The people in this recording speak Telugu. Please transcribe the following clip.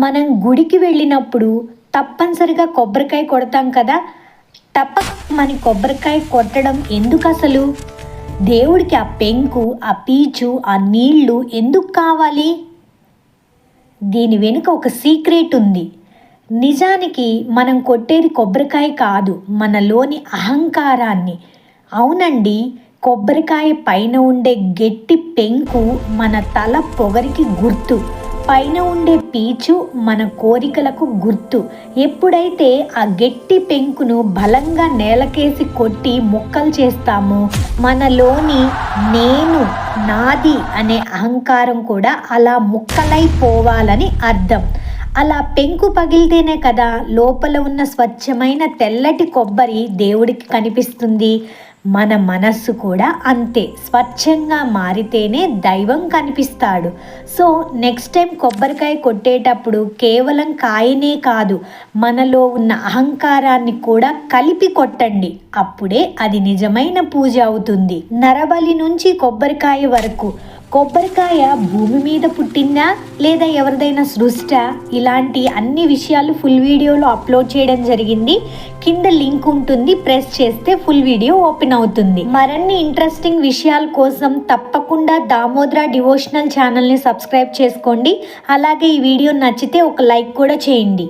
మనం గుడికి వెళ్ళినప్పుడు తప్పనిసరిగా కొబ్బరికాయ కొడతాం కదా. మన కొబ్బరికాయ కొట్టడం ఎందుకు అసలు? దేవుడికి ఆ పెంకు, ఆ పీచు, ఆ నీళ్లు ఎందుకు కావాలి? దీని వెనుక ఒక సీక్రెట్ ఉంది. నిజానికి మనం కొట్టేది కొబ్బరికాయ కాదు, మనలోని అహంకారాన్ని. అవునండి, కొబ్బరికాయ పైన ఉండే గట్టి పెంకు మన తల పొగరికి గుర్తు, పైన ఉండే పీచు మన కోరికలకు గుర్తు. ఎప్పుడైతే ఆ గట్టి పెంకును బలంగా నేలకేసి కొట్టి ముక్కలు చేస్తామో మనలోని నేను, నాది అనే అహంకారం కూడా అలా ముక్కలైపోవాలని అర్థం. అలా పెంకు పగిలితేనే కదా లోపల ఉన్న స్వచ్ఛమైన తెల్లటి కొబ్బరి దేవుడికి కనిపిస్తుంది. మన మనస్సు కూడా అంతే, స్వచ్ఛంగా మారితేనే దైవం కనిపిస్తాడు. సో నెక్స్ట్ టైం కొబ్బరికాయ కొట్టేటప్పుడు కేవలం కాయనే కాదు, మనలో ఉన్న అహంకారాన్ని కూడా కలిపి కొట్టండి. అప్పుడే అది నిజమైన పూజ అవుతుంది. నరబలి నుంచి కొబ్బరికాయ వరకు. కొబ్బరికాయ భూమి మీద పుట్టిందా లేదా ఎవరిదైనా సృష్ట? ఇలాంటి అన్ని విషయాలు ఫుల్ వీడియోలో అప్లోడ్ చేయడం జరిగింది. కింద లింక్ ఉంటుంది, ప్రెస్ చేస్తే ఫుల్ వీడియో ఓపెన్ అవుతుంది. మరిన్ని ఇంట్రెస్టింగ్ విషయాల కోసం తప్పకుండా దామోదర డివోషనల్ ఛానల్ని సబ్స్క్రైబ్ చేసుకోండి. అలాగే ఈ వీడియో నచ్చితే ఒక లైక్ కూడా చేయండి.